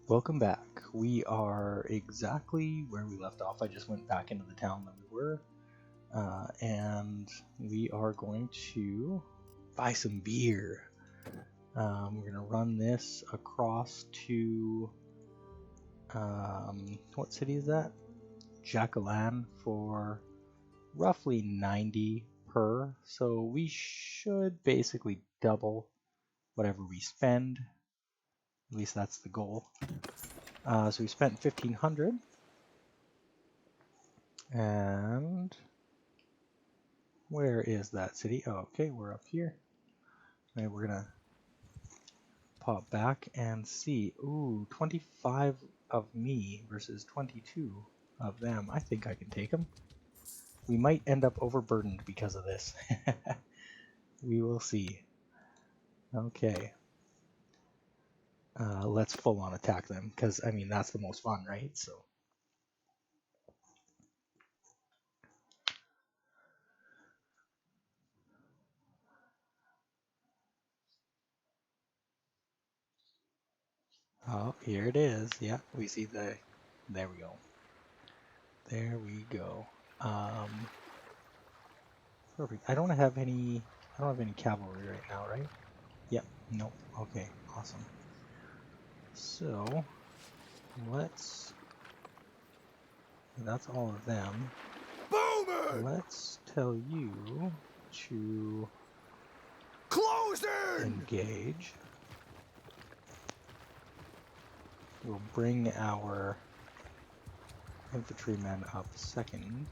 Welcome back. We are exactly where we left off. I just went back into the town that we were, and we are going to buy some beer. We're going to run this across to, what city is that? Jacqueline for roughly 90 per, so we should basically double whatever we spend. At least that's the goal. So we spent 1,500. And where is that city? Oh, okay, we're up here. Okay, we're gonna pop back and see. Ooh, 25 of me versus 22 of them. I think I can take them. We might end up overburdened because of this. We will see. Okay. Let's full on attack them, because, I mean, that's the most fun, right? So. Oh, here it is. Yeah, we see the... There we go. There we go. Perfect. I don't have any cavalry right now, right? Yep. Nope. Okay. Awesome. So that's all of them. Boomer! Let's tell you to engage. We'll bring our infantrymen up second.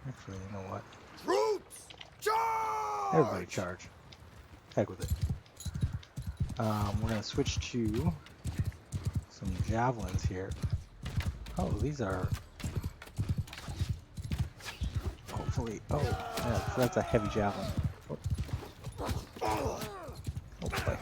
Actually, you know what? Troops! Charge! Everybody charge. Heck with it. We're going to switch to some javelins here. Oh, these are... Hopefully... Oh, yeah, that's a heavy javelin. Oh, boy.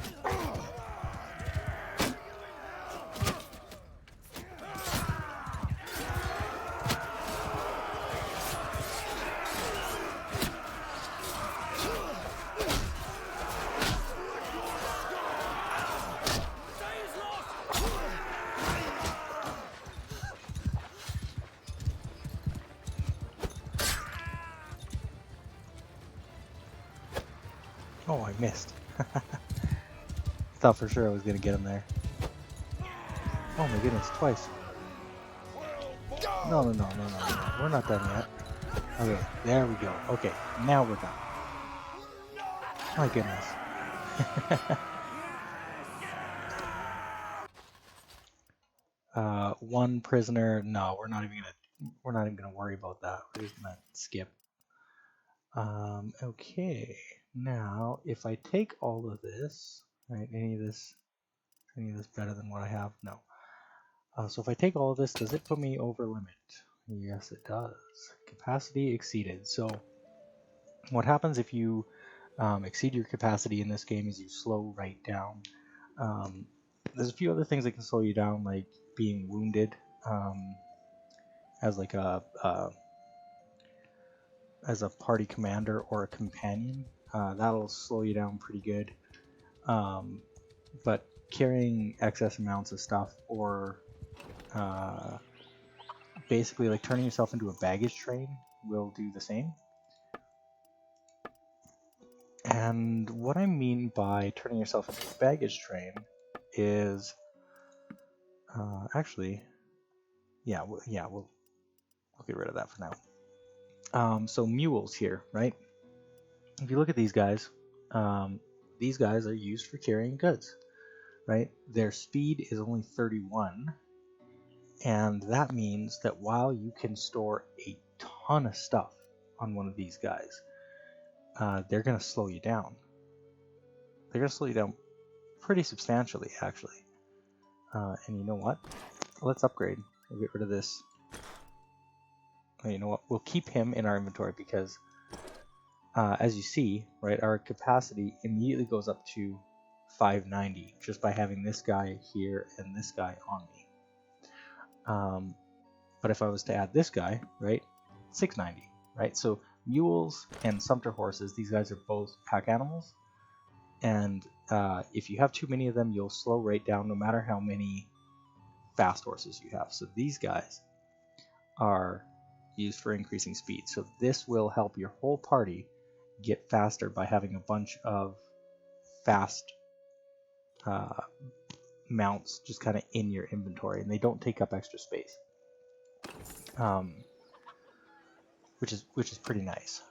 Oh, I missed. Thought for sure I was going to get him there. Oh my goodness, twice. No. We're not done yet. Okay, there we go. Okay, now we're done. My goodness. One prisoner. No, we're not even gonna worry about that. We're just gonna skip. Okay. Now, if I take all of this, right? Any of this better than what I have? No. So if I take all of this, does it put me over limit? Yes, it does. Capacity exceeded. So what happens if you exceed your capacity in this game is you slow right down. There's a few other things that can slow you down, like being wounded as like as a party commander or a companion. That'll slow you down pretty good. But carrying excess amounts of stuff or basically like turning yourself into a baggage train will do the same. And what I mean by turning yourself into a baggage train is actually, we'll get rid of that for now. So mules here, right? If you look at these guys are used for carrying goods, right? Their speed is only 31, and that means that while you can store a ton of stuff on one of these guys, they're going to slow you down. They're going to slow you down pretty substantially, actually. And you know what? Let's upgrade. We'll get rid of this. Oh, you know what? We'll keep him in our inventory because, as you see, right, our capacity immediately goes up to 590 just by having this guy here and this guy on me. But if I was to add this guy, right, 690, right? So mules and sumpter horses, these guys are both pack animals, and if you have too many of them, you'll slow right down no matter how many fast horses you have. So these guys are used for increasing speed. So this will help your whole party get faster by having a bunch of fast mounts just kind of in your inventory, and they don't take up extra space, which is pretty nice.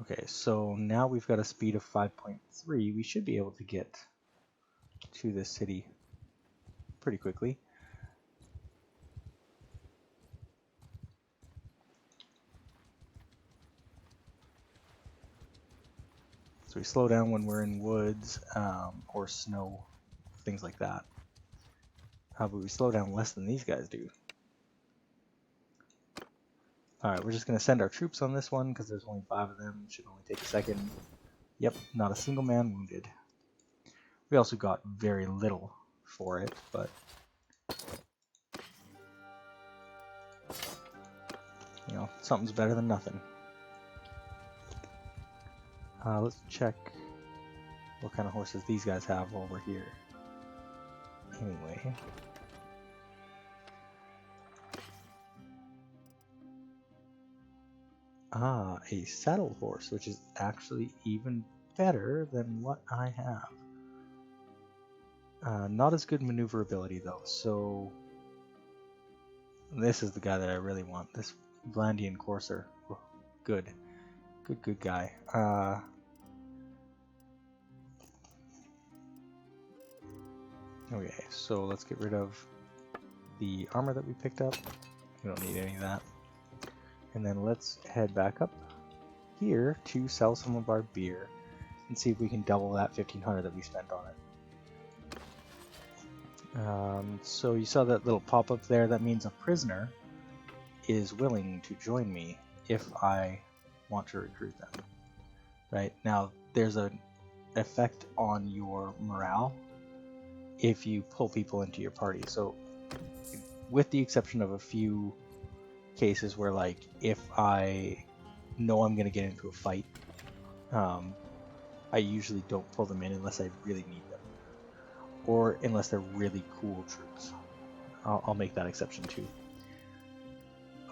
Okay, so now we've got a speed of 5.3. We should be able to get to this city pretty quickly. So we slow down when we're in woods or snow, things like that. But we slow down less than these guys do. Alright, we're just going to send our troops on this one because there's only 5 of them. Should only take a second. Yep, not a single man wounded. We also got very little for it, but you know, something's better than nothing. Let's check what kind of horses these guys have while we're here. Anyway. A saddle horse, which is actually even better than what I have. Not as good maneuverability though, so this is the guy that I really want. This Blandian Courser. Oh, good guy. Okay, so let's get rid of the armor that we picked up. We don't need any of that. And then let's head back up here to sell some of our beer and see if we can double that 1,500 that we spent on it. So you saw that little pop-up there. That means a prisoner is willing to join me if I want to recruit them. Right? Now, there's an effect on your morale if you pull people into your party. So, with the exception of a few cases where, like, if I know I'm going to get into a fight, I usually don't pull them in unless I really need them, or unless they're really cool troops. I'll make that exception too.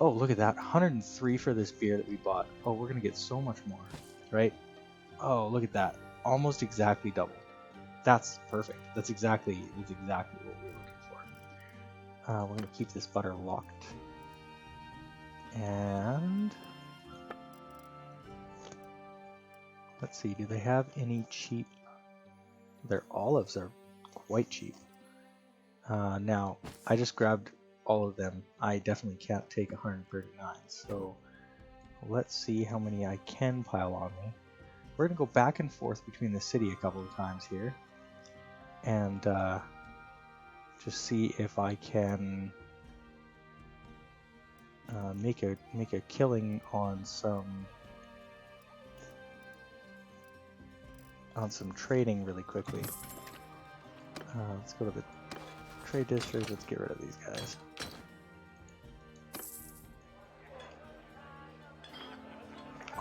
Oh, look at that, 103 for this beer that we bought. Oh, we're going to get so much more, right? Oh, look at that, almost exactly double. That's perfect. That's exactly what we were looking for. We're going to keep this butter locked. And let's see, do they have any cheap? Their olives are quite cheap. Now, I just grabbed all of them. I definitely can't take 139, so let's see how many I can pile on me. We're going to go back and forth between the city a couple of times here, and just see if I can make a killing on some trading really quickly. Let's go to the trade district. Let's get rid of these guys.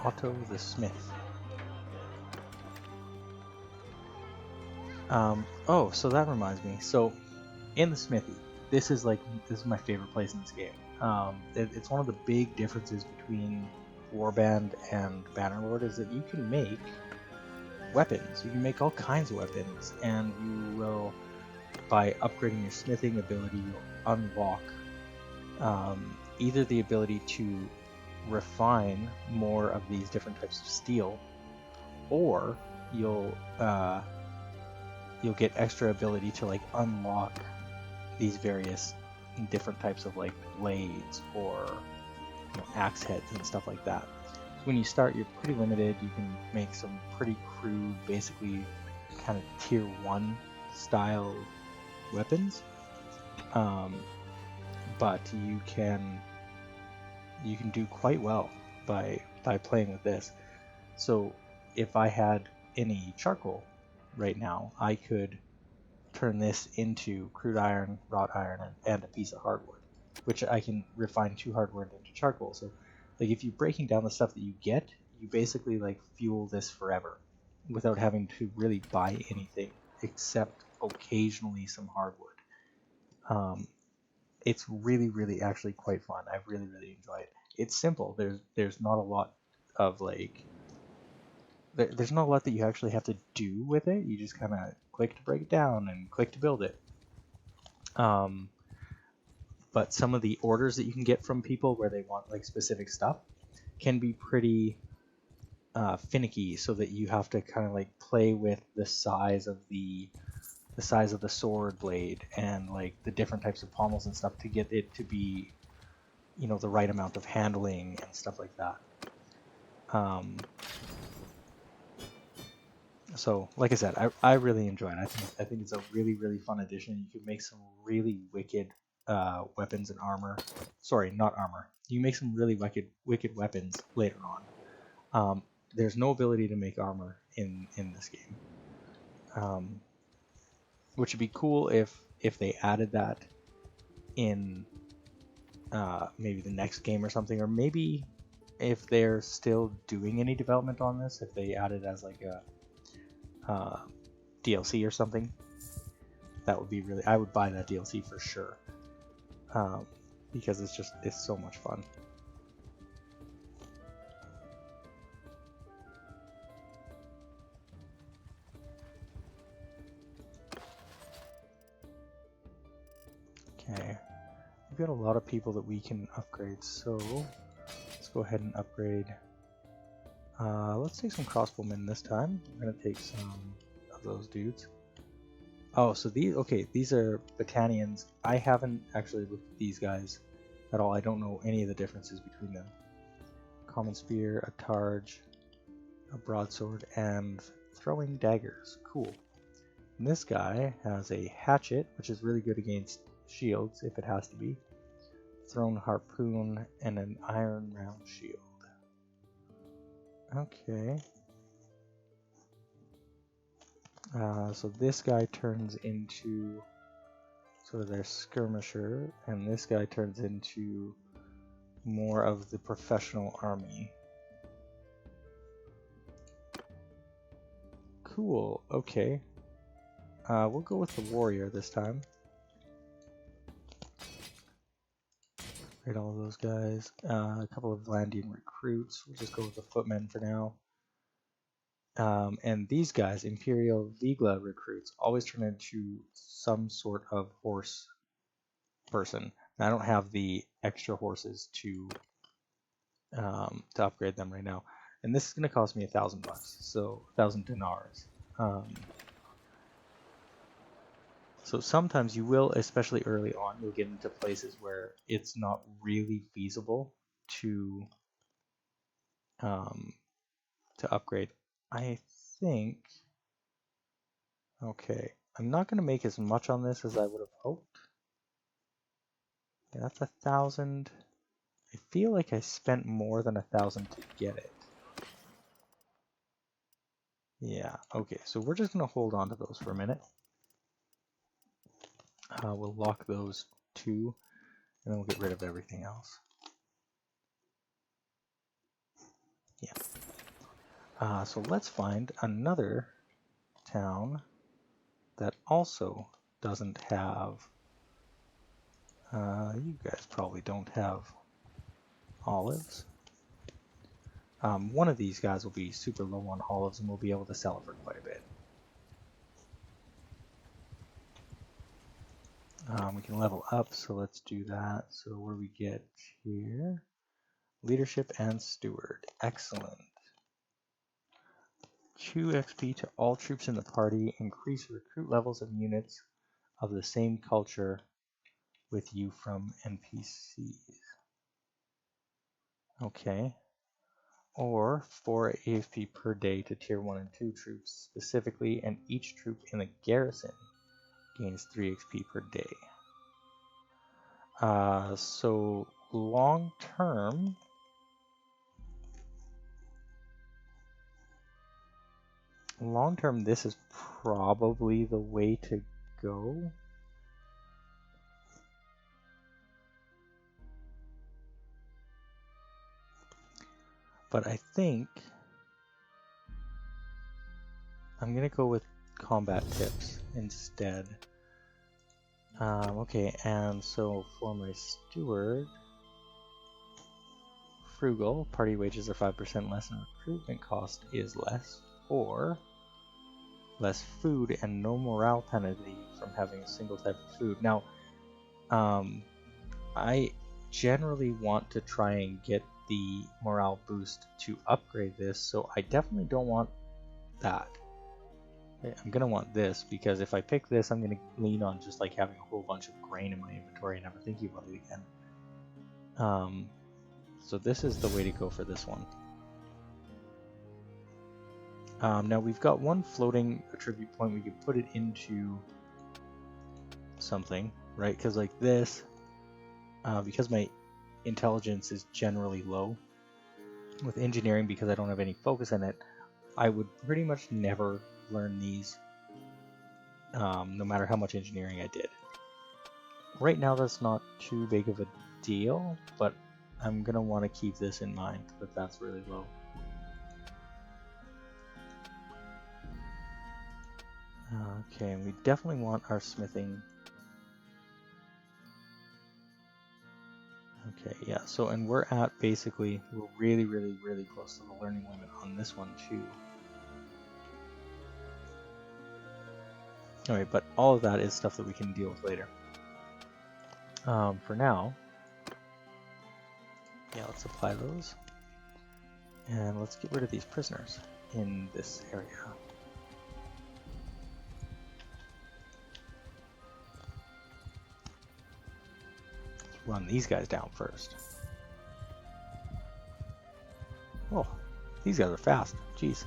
Otto the Smith. Oh, so that reminds me. So, in the smithy, this is my favorite place in this game. It's one of the big differences between Warband and Bannerlord is that you can make weapons. You can make all kinds of weapons, and you will, by upgrading your smithing ability, you'll unlock either the ability to refine more of these different types of steel, or you'll get extra ability to like unlock these various different types of like blades or axe heads and stuff like that. So when you start, you're pretty limited. You can make some pretty crude, basically kind of tier 1 style weapons, but you can do quite well by playing with this. So if I had any charcoal right now, I could turn this into crude iron, wrought iron, and a piece of hardwood, which I can refine 2 hardwood into charcoal. So like if you're breaking down the stuff that you get, you basically like fuel this forever. without having to really buy anything except occasionally some hardwood. It's really actually quite fun. I really enjoy it. It's simple. There's not a lot of like there's not a lot that you actually have to do with it. You just kind of click to break it down and click to build it. But some of the orders that you can get from people where they want like specific stuff can be pretty finicky, so that you have to kind of like play with the size of the sword blade and like the different types of pommels and stuff to get it to be, you know, the right amount of handling and stuff like that. So like I said, I really enjoy it. I think it's a really fun addition. You can make some really wicked weapons and armor. Sorry, not armor. You make some really wicked weapons later on. There's no ability to make armor in this game, which would be cool if they added that in maybe the next game or something, or maybe if they're still doing any development on this, if they add it as like a DLC or something. That would be really, I would buy that DLC for sure, because it's so much fun. Okay, we've got a lot of people that we can upgrade, so let's go ahead and upgrade. Let's take some crossbowmen this time. We're gonna take some of those dudes. Oh, so these are battalions. I haven't actually looked at these guys at all. I don't know any of the differences between them. Common spear, a targe, a broadsword, and throwing daggers. Cool. And this guy has a hatchet, which is really good against shields if it has to be. Thrown harpoon and an iron round shield. Okay. So this guy turns into sort of their skirmisher, and this guy turns into more of the professional army. Cool, okay. We'll go with the warrior this time. Right, all of those guys. A couple of Vlandian recruits. We'll just go with the footmen for now. And these guys, Imperial Vigla recruits, always turn into some sort of horse person. And I don't have the extra horses to upgrade them right now. And this is going to cost me $1,000, so 1,000 dinars. So sometimes you will, especially early on, you'll get into places where it's not really feasible to upgrade. I think, okay, I'm not going to make as much on this as I would have hoped. Yeah, that's 1,000. I feel like I spent more than 1,000 to get it. Yeah, okay, so we're just going to hold on to those for a minute. We'll lock those two, and then we'll get rid of everything else. Yeah. So let's find another town that also doesn't have, you guys probably don't have olives. One of these guys will be super low on olives, and we'll be able to sell it for quite a bit. We can level up, so let's do that. So what do we get here? Leadership and steward. Excellent. 2 XP to all troops in the party. Increase recruit levels of units of the same culture with you from NPCs. Okay. Or 4 AFP per day to tier 1 and 2 troops specifically, and each troop in the garrison gains 3 XP per day. So long term, this is probably the way to go. But I think I'm gonna go with combat tips instead. Okay, and so for my steward, frugal, party wages are 5% less and recruitment cost is less, or less food and no morale penalty from having a single type of food. Now, I generally want to try and get the morale boost to upgrade this, so I definitely don't want that. I'm gonna want this, because if I pick this, I'm gonna lean on just like having a whole bunch of grain in my inventory and never thinking about it again. So this is the way to go for this one. Now we've got one floating attribute point. We can put it into something, right? Because like this, because my intelligence is generally low, with engineering, because I don't have any focus in it, I would pretty much never learn these, no matter how much engineering I did. Right now that's not too big of a deal, but I'm going to want to keep this in mind, that that's really low. Okay, and we definitely want our smithing. Okay, yeah, so, and we're at basically, we're really, really, really close to the learning limit on this one too. Alright, but all of that is stuff that we can deal with later. For now, yeah, let's apply those. And let's get rid of these prisoners in this area. Let's run these guys down first. Oh, these guys are fast. Jeez.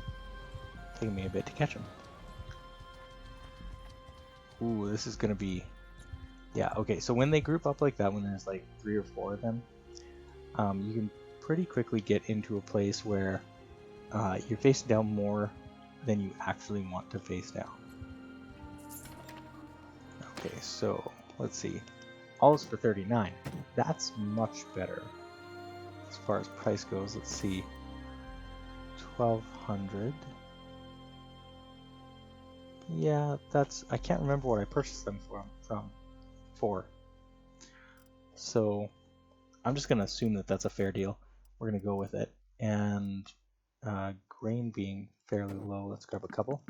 Taking me a bit to catch them. Ooh, this is gonna be... Yeah, okay, so when they group up like that, when there's like 3 or 4 of them, you can pretty quickly get into a place where you're facing down more than you actually want to face down. Okay, so let's see. All is for 39. That's much better as far as price goes. Let's see. 1200. Yeah, that's... I can't remember what I purchased them for. So I'm just going to assume that that's a fair deal. We're going to go with it. And grain being fairly low, let's grab a couple.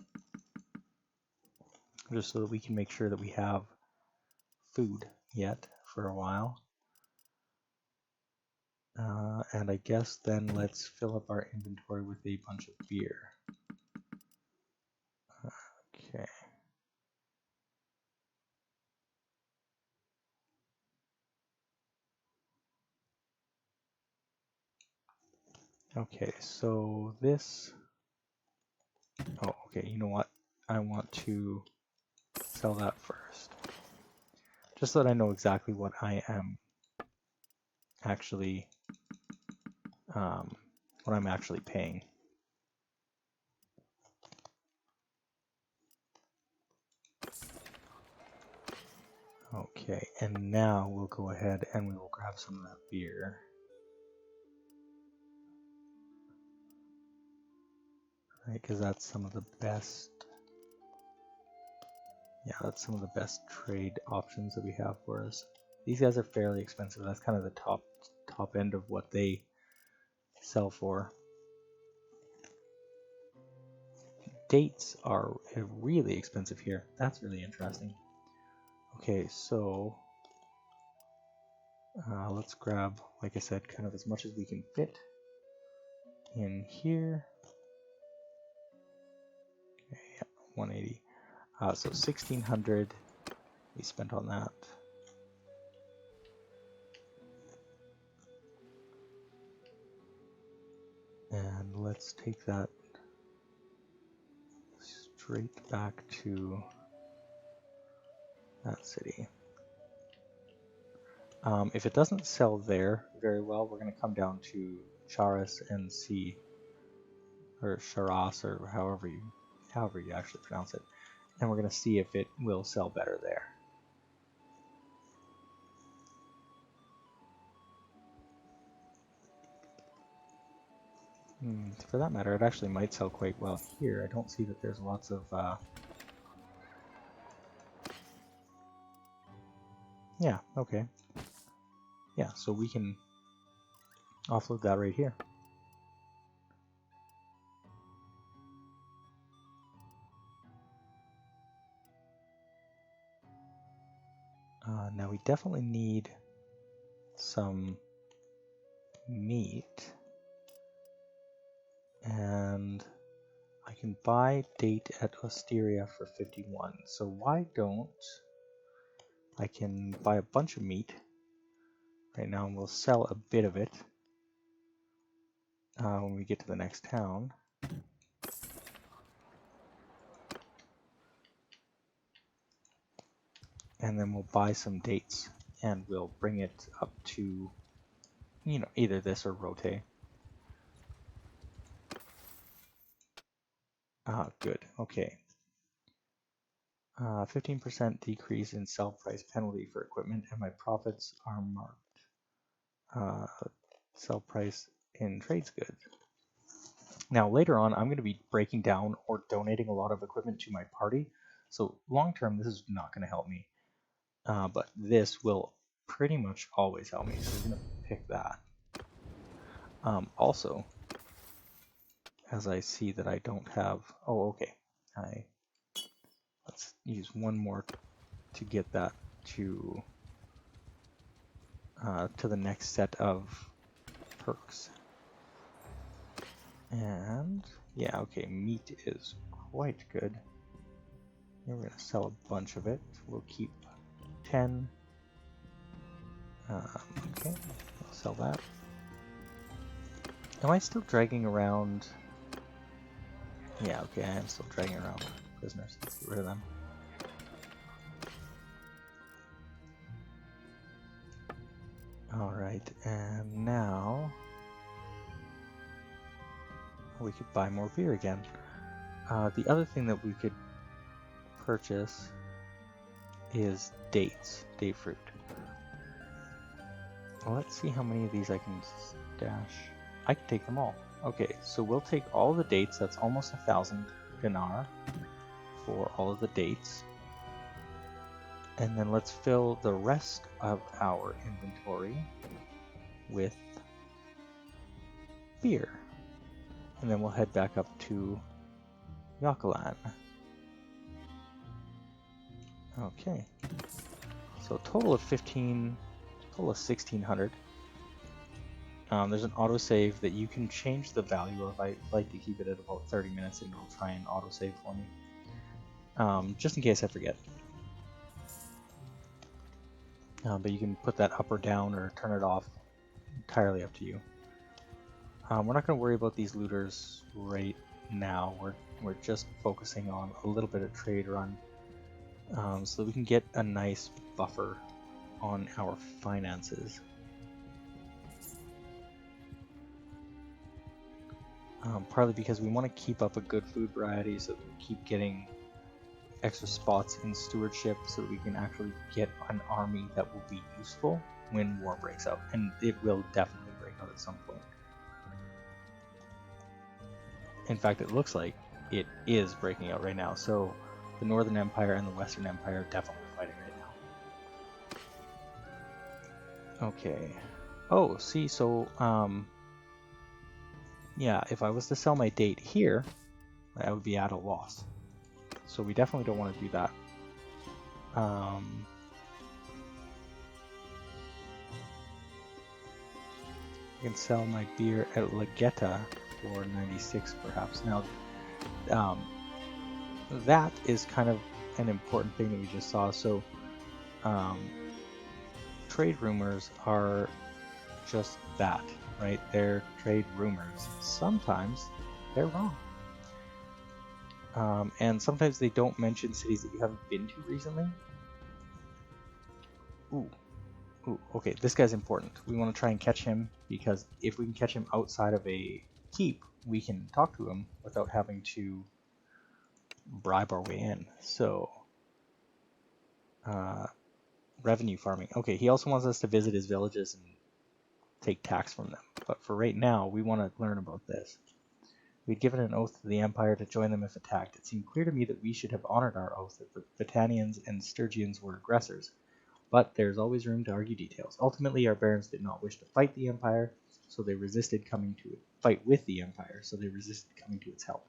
Just so that we can make sure that we have food yet for a while. And I guess then let's fill up our inventory with a bunch of beer. Okay. Okay, so this... Oh, okay, you know what? I want to sell that first. Just so that I know exactly what I am actually... what I'm actually paying. Okay, and now we'll go ahead and we will grab some of that beer. Right, because that's some of the best... Yeah, that's some of the best trade options that we have for us. These guys are fairly expensive. That's kind of the top end of what they sell for. Dates are really expensive here. That's really interesting. Okay, so let's grab, like I said, kind of as much as we can fit in here. Okay, yeah, 180. So 1600 we spent on that. And let's take that straight back to that city. If it doesn't sell there very well, we're going to come down to Charas and see, or Charas, or however you actually pronounce it, and we're going to see if it will sell better there. For that matter, it actually might sell quite well here. I don't see that there's lots of... Yeah, okay. Yeah, so we can offload that right here. Now we definitely need some meat, and I can buy date at Osteria for 51. So why don't I can buy a bunch of meat right now, and we'll sell a bit of it when we get to the next town. And then we'll buy some dates, and we'll bring it up to, you know, either this or Rote. Ah, good. Okay. 15% decrease in sell price penalty for equipment, and my profits are marked. Sell price in trades goods. Now later on, I'm going to be breaking down or donating a lot of equipment to my party. So long term, this is not going to help me. But this will pretty much always help me. So we're going to pick that. Also, as I see that I don't have... Oh, okay. Let's use one more to get that to the next set of perks. And yeah, okay, meat is quite good. We're going to sell a bunch of it. We'll keep 10. Okay, I'll sell that. Am I still dragging around? Yeah, okay, I am still dragging around prisoners. Let's get rid of them. Alright, and now we could buy more beer again. The other thing that we could purchase is dates, date fruit. Well, let's see how many of these I can stash. I can take them all. Okay, so we'll take all the dates. That's almost 1,000 dinar for all of the dates. And then let's fill the rest of our inventory with beer. And then we'll head back up to Yakalan. Okay. So total of 1,600. There's an autosave that you can change the value of. I like to keep it at about 30 minutes and it'll try and autosave for me. Just in case I forget. But you can put that up or down or turn it off. Entirely up to you. We're not going to worry about these looters right now. We're just focusing on a little bit of trade run so that we can get a nice buffer on our finances. Partly because we want to keep up a good food variety so that we keep getting extra spots in stewardship so that we can actually get an army that will be useful when war breaks out. And it will definitely break out at some point. In fact, it looks like it is breaking out right now. So the Northern Empire and the Western Empire are definitely fighting right now. Okay. Oh, see, so, yeah, if I was to sell my date here, I would be at a loss. So we definitely don't want to do that. I can sell my beer at Legetta for 96 perhaps. Now, that is kind of an important thing that we just saw. So trade rumors are just that, right? They're trade rumors. Sometimes they're wrong. And sometimes they don't mention cities that you haven't been to recently. Ooh, okay, this guy's important. We want to try and catch him, because if we can catch him outside of a keep, we can talk to him without having to bribe our way in. So, revenue farming. Okay, he also wants us to visit his villages and take tax from them. But for right now, we want to learn about this. We'd given an oath to the Empire to join them if attacked. It seemed clear to me that we should have honored our oath, that the Britannians and Sturgians were aggressors. But there's always room to argue details. Ultimately, our barons did not wish to fight the Empire, so they resisted coming to fight with the Empire, so they resisted coming to its help.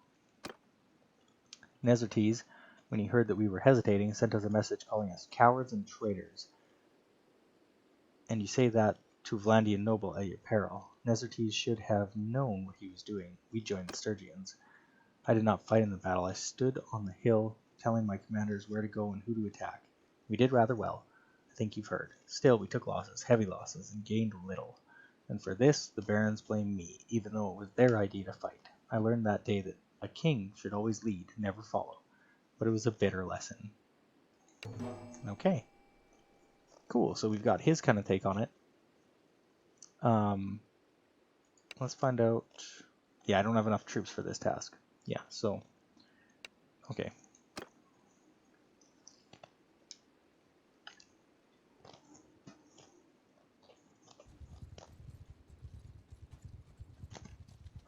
Nezertes, when he heard that we were hesitating, sent us a message calling us cowards and traitors. And you say that to a Vlandian noble at your peril. Nezertes should have known what he was doing. We joined the Sturgians. I did not fight in the battle. I stood on the hill, telling my commanders where to go and who to attack. We did rather well. I think you've heard. Still, we took losses, heavy losses, and gained little. And for this, the barons blamed me, even though it was their idea to fight. I learned that day that a king should always lead, never follow. But it was a bitter lesson. Okay. Cool, so we've got his kind of take on it. Let's find out. Yeah, I don't have enough troops for this task. Yeah, so okay.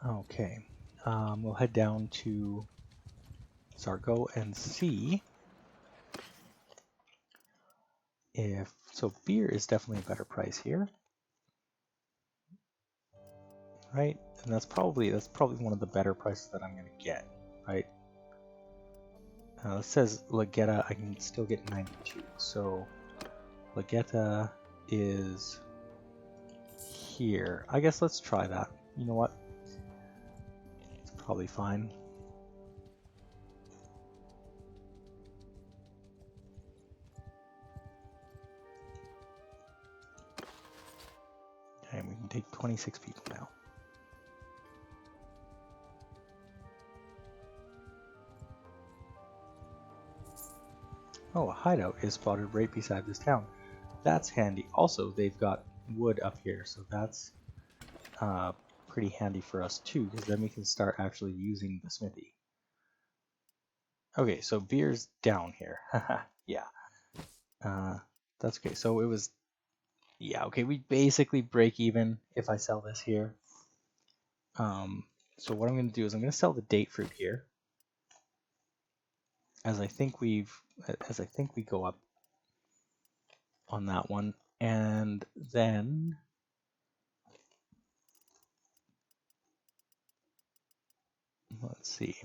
Okay. We'll head down to Zargo and see if beer is definitely a better price here. Right? And that's probably one of the better prices that I'm gonna get, right? It says Legetta, I can still get 92. So Legetta is here. I guess let's try that. You know what? It's probably fine. Okay, we can take 26 people now. Oh, a hideout is spotted right beside this town. That's handy. Also, they've got wood up here, so that's pretty handy for us too, because then we can start actually using the smithy. Okay, so beer's down here. Yeah. That's okay. So it was... Yeah, okay, we basically break even if I sell this here. So what I'm going to do is I'm going to sell the date fruit here. As I think we go up on that one, and then let's see.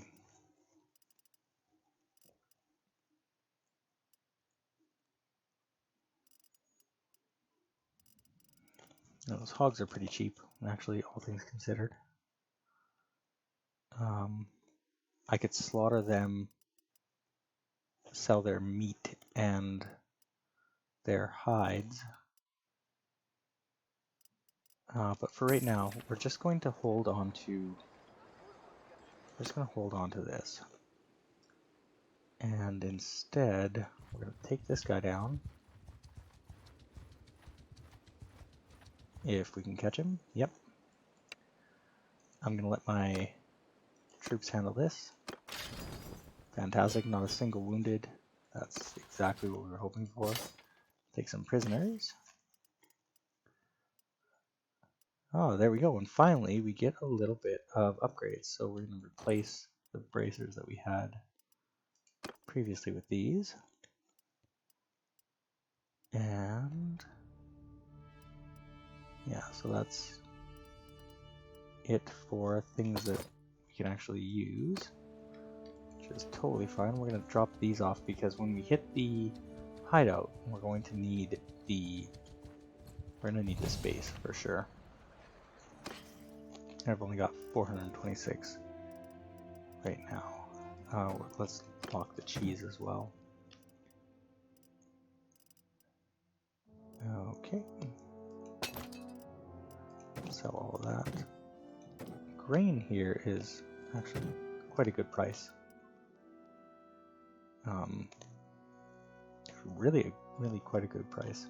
Those hogs are pretty cheap, actually, all things considered. I could slaughter them, sell their meat and their hides. But for right now, we're just going to hold on to this. And instead, we're going to take this guy down. If we can catch him. Yep. I'm going to let my troops handle this. Fantastic, not a single wounded. That's exactly what we were hoping for. Take some prisoners. Oh, there we go. And finally, we get a little bit of upgrades. So we're going to replace the bracers that we had previously with these. And yeah, so that's it for things that we can actually use, which is totally fine. We're going to drop these off because when we hit the hideout, we're going to need the space for sure. I've only got 426 right now. Let's lock the cheese as well. Okay. Sell all of that. Grain here is actually quite a good price. Really quite a good price.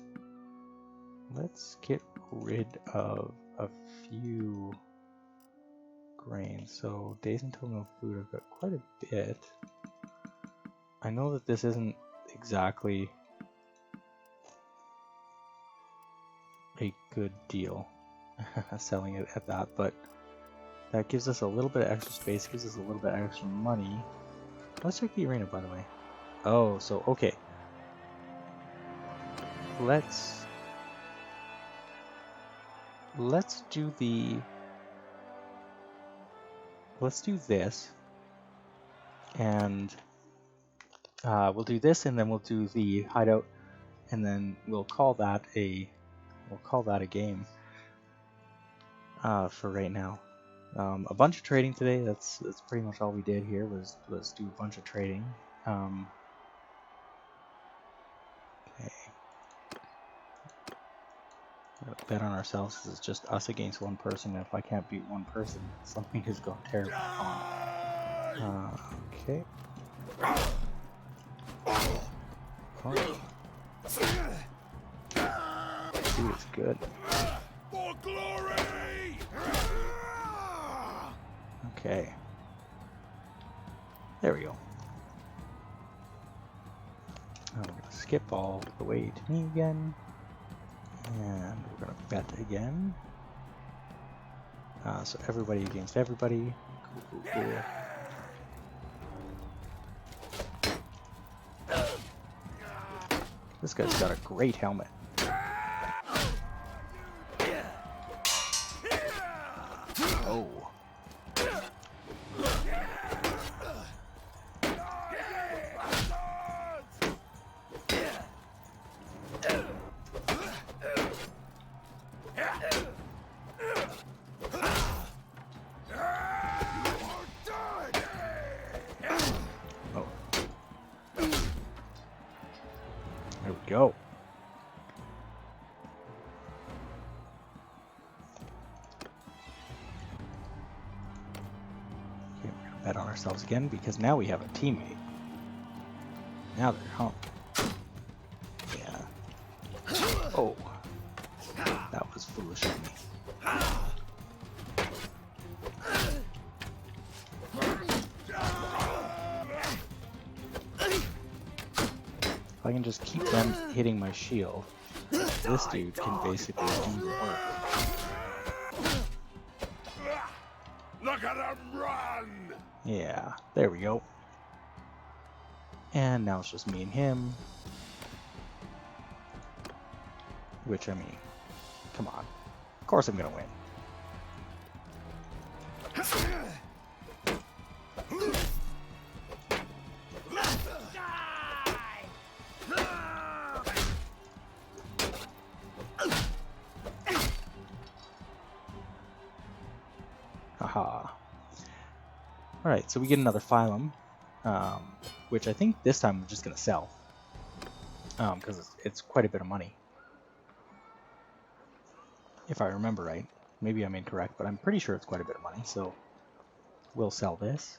Let's get rid of a few grains. So days until no food, I've got quite a bit. I know that this isn't exactly a good deal selling it at that, but That gives us a little bit of extra space, gives us a little bit of extra money. Let's check the arena, by the way. Oh, so, okay. Let's do the... Let's do this. And we'll do this, and then we'll do the hideout, and then we'll call that a game for right now. A bunch of trading today. That's pretty much all we did here was do a bunch of trading. Okay. Bet on ourselves because it's just us against one person. And if I can't beat one person, something has gone terribly wrong. Okay. Oh. Dude, it's good. For glory! Okay. There we go. Now we're going to skip all the way to me again. And we're going to bet again. So everybody against everybody. Cool, cool, cool. This guy's got a great helmet. Oh. There we go. Okay, we're gonna bet on ourselves again because now we have a teammate. Now they're home. Yeah. Oh. That was foolish of me. If I can just keep them hitting my shield, this dude can basically do the work. Look at him run! Yeah, there we go. And now it's just me and him. Which, I mean, come on. Of course I'm gonna win. Haha. Alright, so we get another phylum, which I think this time we're just going to sell, because it's quite a bit of money. If I remember right. Maybe I'm incorrect, but I'm pretty sure it's quite a bit of money, so we'll sell this.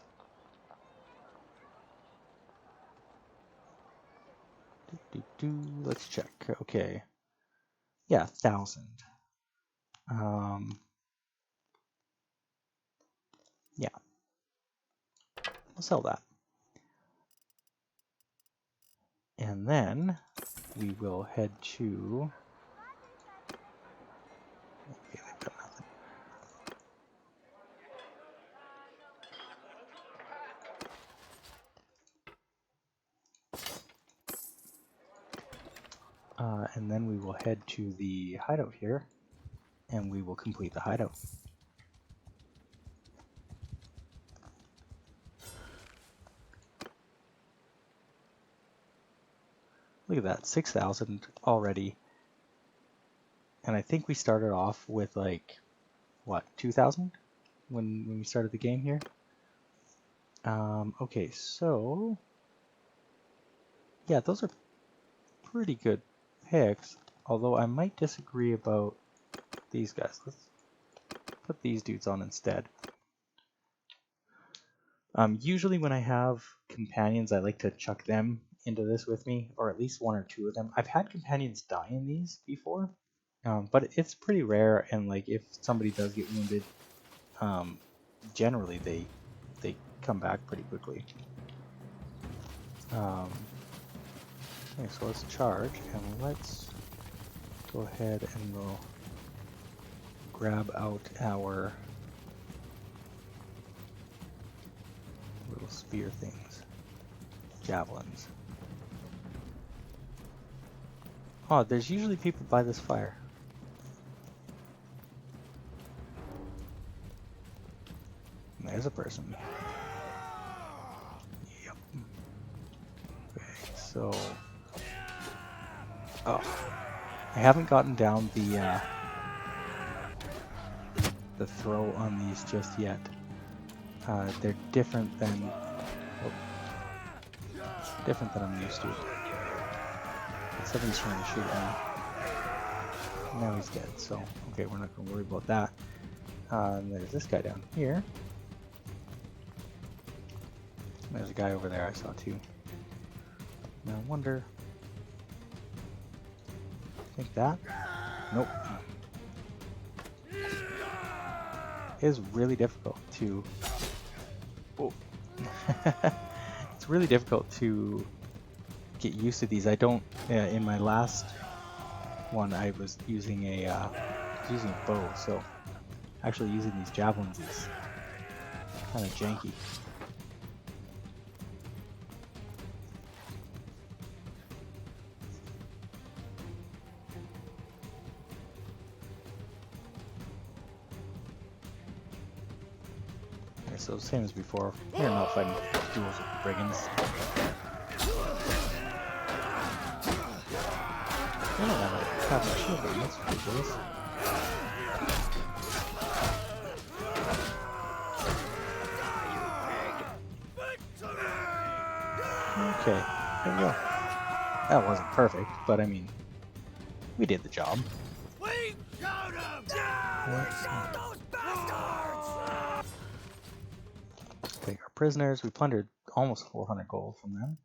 Let's check. Okay. Yeah, 1,000. Yeah. We'll sell that. And then we will head to... Okay, they've got nothing. And then we will head to the hideout here, and we will complete the hideout. Look at that, 6,000 already. And I think we started off with like, what, 2,000 when we started the game here? Okay, so... yeah, those are pretty good picks, although I might disagree about these guys. Let's put these dudes on instead. Usually when I have companions, I like to chuck them into this with me, or at least one or two of them. I've had companions die in these before, but it's pretty rare, and like if somebody does get wounded, generally they come back pretty quickly. Okay, so let's charge, and let's go ahead and we'll grab out our little spear things. Javelins. Oh, there's usually people by this fire. There's a person. Yep. Okay, so... Oh. I haven't gotten down the throw on these just yet. They're different than... Oh, different than I'm used to. Someone's trying to shoot at me. Now he's dead, so... Okay, we're not going to worry about that. And there's this guy down here. There's a guy over there I saw too. Now I wonder... Think that? Nope. It is really difficult to... Oh. It's really difficult to get used to these. I don't... in my last one I was using a bow, so actually using these javelins is kind of janky. So same as before, we're not fighting duels with brigands. They don't have a shield, but that's ridiculous. Okay, there we go. That wasn't perfect, but I mean, we did the job. We showed them! We showed those bastards! Take our prisoners. We plundered almost 400 gold from them.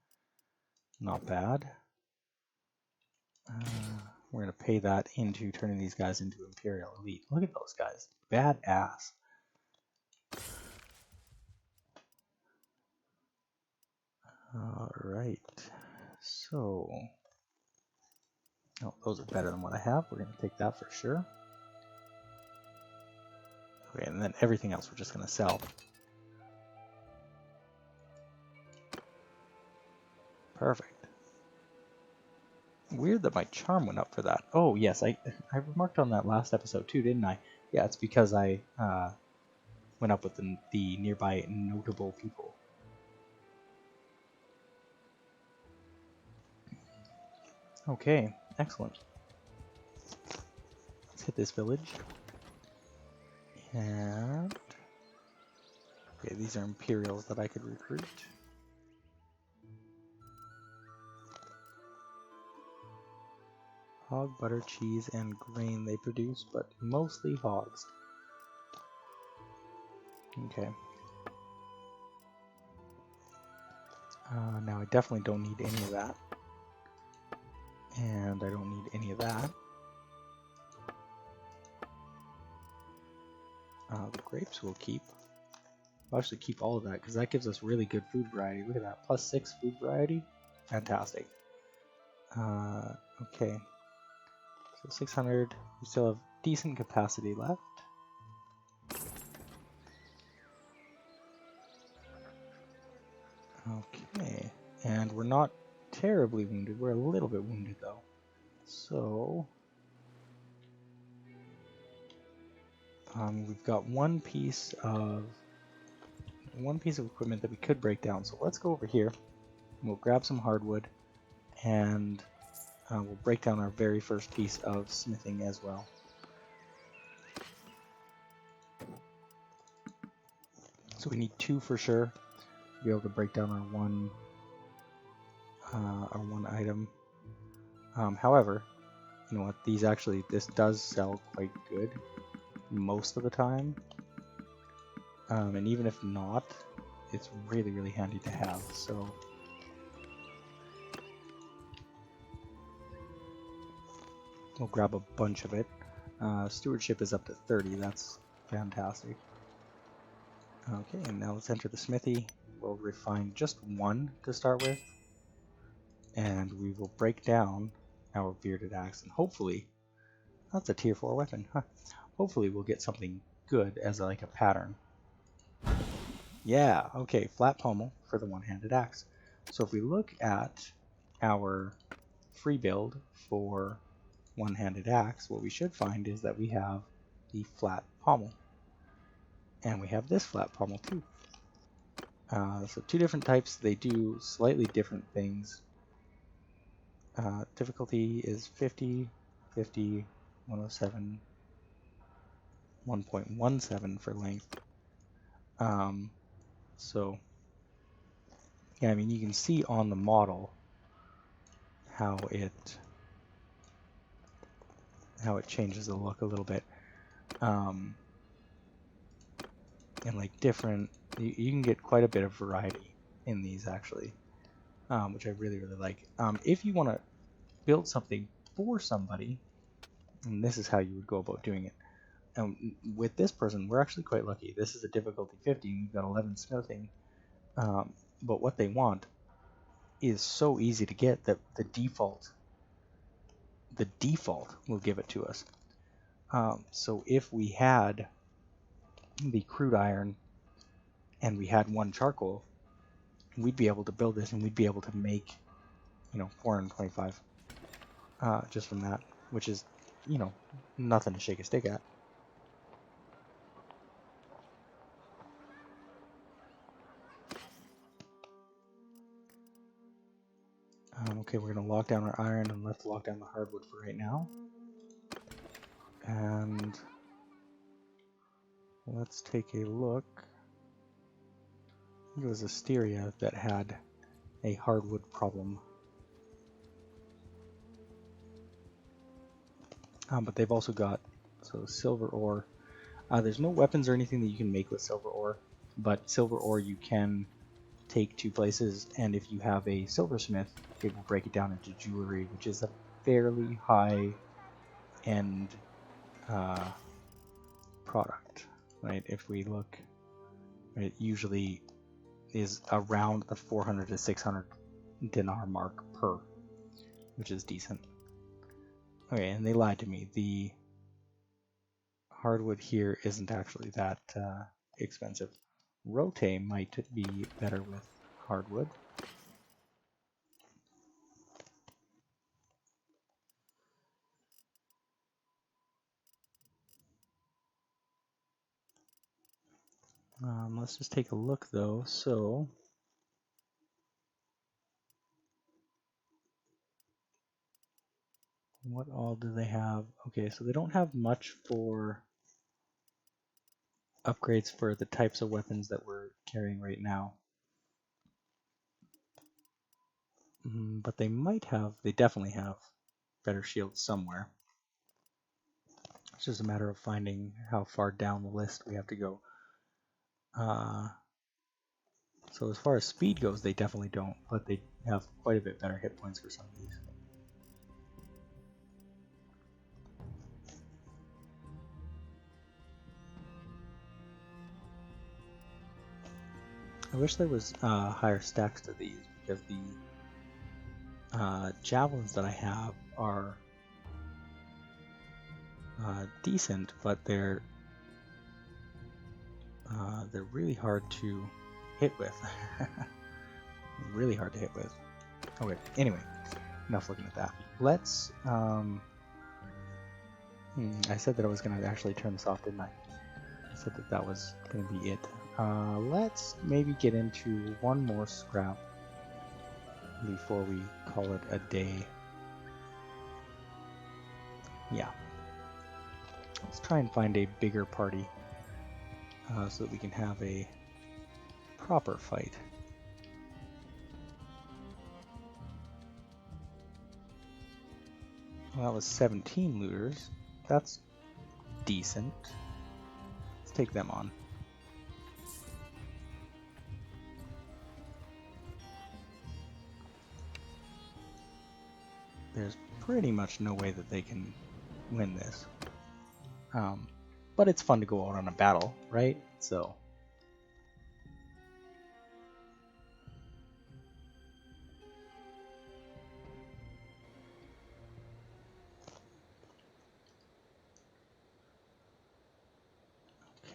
Not bad. We're going to pay that into turning these guys into Imperial Elite. Look at those guys. Badass. Alright. So... Oh, those are better than what I have. We're going to take that for sure. Okay, and then everything else we're just going to sell. Perfect. Weird that my charm went up for that. Oh, yes, I remarked on that last episode too, didn't I? Yeah, it's because I went up with the nearby notable people. Okay, excellent. Let's hit this village. And... Okay, these are Imperials that I could recruit. Hog, butter, cheese, and grain they produce, but mostly hogs. Okay. Now I definitely don't need any of that. And I don't need any of that. The grapes we'll keep. We'll actually keep all of that because that gives us really good food variety. Look at that, +6 food variety. Fantastic. Okay. So 600, we still have decent capacity left. Okay, and we're not terribly wounded, we're a little bit wounded though. So, we've got one piece of equipment that we could break down. So let's go over here, we'll grab some hardwood, and we'll break down our very first piece of smithing as well. So we need 2 for sure to be able to break down our one item. However, you know what? This does sell quite good most of the time. And even if not, it's really, really handy to have. So. We'll grab a bunch of it. Stewardship is up to 30. That's fantastic. Okay, and now let's enter the smithy. We'll refine just 1 to start with. And we will break down our bearded axe. And hopefully, that's a tier 4 weapon. Huh. Hopefully we'll get something good as like a pattern. Yeah, okay, flat pommel for the one-handed axe. So if we look at our free build for one-handed axe, what we should find is that we have the flat pommel. And we have this flat pommel too. So two different types, they do slightly different things. Difficulty is 50, 50, 107, 1.17 for length. So, yeah, I mean, you can see on the model how it changes the look a little bit. And like different, you can get quite a bit of variety in these actually, which I really, really like. If you want to build something for somebody, and this is how you would go about doing it. With this person, we're actually quite lucky. This is a difficulty 50, and we've got 11 smithing. But what they want is so easy to get that the default will give it to us. So if we had the crude iron and we had one charcoal, we'd be able to build this and we'd be able to make, 425 just from that, which is, nothing to shake a stick at. Okay, we're going to lock down our iron and let's lock down the hardwood for right now. And let's take a look. I think it was Asteria that had a hardwood problem. But they've also got silver ore. There's no weapons or anything that you can make with silver ore, but silver ore you can take two places, and if you have a silversmith, it will break it down into jewelry, which is a fairly high-end product, right? If we look, it usually is around the 400 to 600 dinar mark per, which is decent. Okay, and they lied to me. The hardwood here isn't actually that expensive. Rote might be better with hardwood. Let's just take a look though. So what all do they have? Okay, so they don't have much for upgrades for the types of weapons that we're carrying right now. But they definitely have better shields somewhere. It's just a matter of finding how far down the list we have to go. So as far as speed goes, they definitely don't, but they have quite a bit better hit points for some of these. I wish there was higher stacks to these, because the javelins that I have are decent, but they're really hard to hit with. Really hard to hit with. Okay, anyway, enough looking at that. Let's, I said that I was going to actually turn this off, didn't I? I said that that was going to be it. Let's maybe get into one more scrap before we call it a day. Yeah. Let's try and find a bigger party so that we can have a proper fight. Well, that was 17 looters. That's decent. Let's take them on. There's pretty much no way that they can win this. But it's fun to go out on a battle, right? So.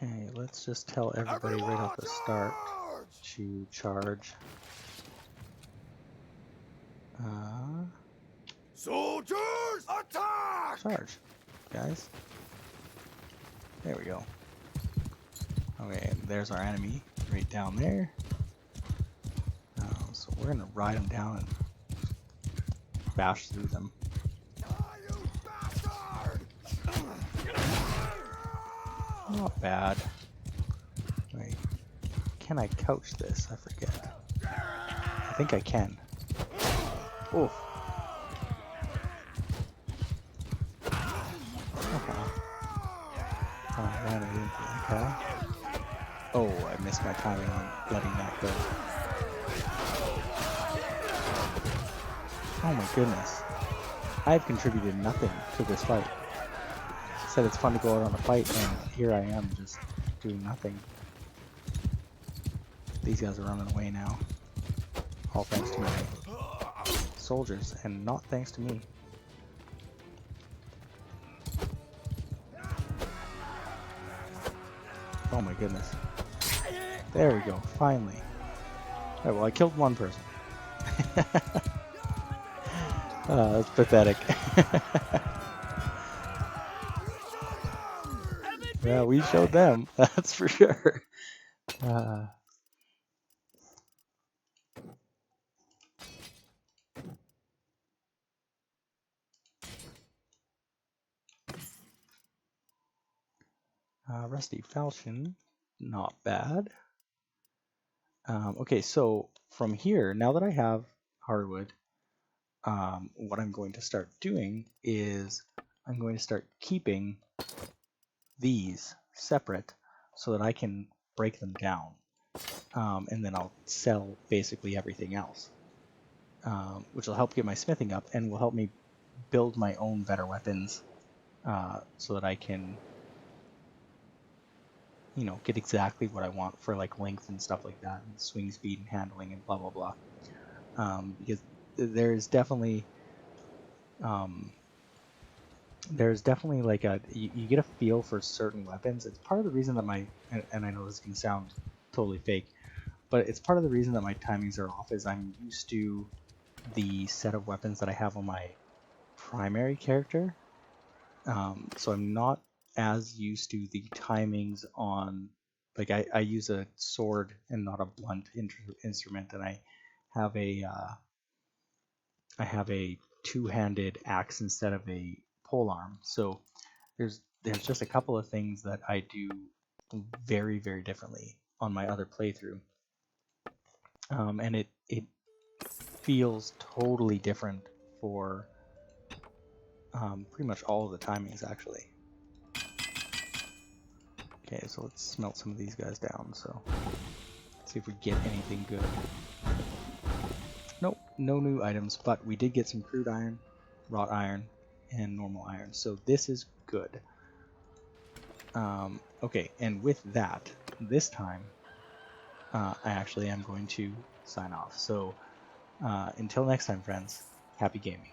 Okay, let's just tell everybody right off the start to charge. Soldiers, attack! Charge, guys. There we go. Okay, and there's our enemy right down there. So we're gonna ride them down and bash through them. Not bad. Wait, can I couch this? I forget. I think I can. Oh. I ran it into that guy. Oh, I missed my timing on letting that go. Oh my goodness. I've contributed nothing to this fight. I said it's fun to go out on a fight, and here I am just doing nothing. These guys are running away now. All thanks to my soldiers, and not thanks to me. Oh my goodness. There we go, finally. Alright, well I killed one person. That's pathetic. Yeah, we showed them, that's for sure. Rusty Falchion, not bad. Okay, so from here, now that I have hardwood, what I'm going to start doing is I'm going to start keeping these separate so that I can break them down, and then I'll sell basically everything else, which will help get my smithing up and will help me build my own better weapons, so that I can, you know, get exactly what I want for like length and stuff like that, and swing speed and handling and blah blah blah. Because there's definitely like you get a feel for certain weapons. It's part of the reason that and I know this can sound totally fake, but it's part of the reason that my timings are off is I'm used to the set of weapons that I have on my primary character. So I'm not as used to the timings on, like I use a sword and not a blunt instrument, and I have a two-handed axe instead of a polearm. So there's just a couple of things that I do very, very differently on my other playthrough, and it feels totally different for pretty much all of the timings actually. Okay, so let's smelt some of these guys down. So let's see if we get anything good. Nope, no new items, but we did get some crude iron, wrought iron, and normal iron. So this is good. Okay, and with that, this time, I actually am going to sign off. So until next time, friends, happy gaming.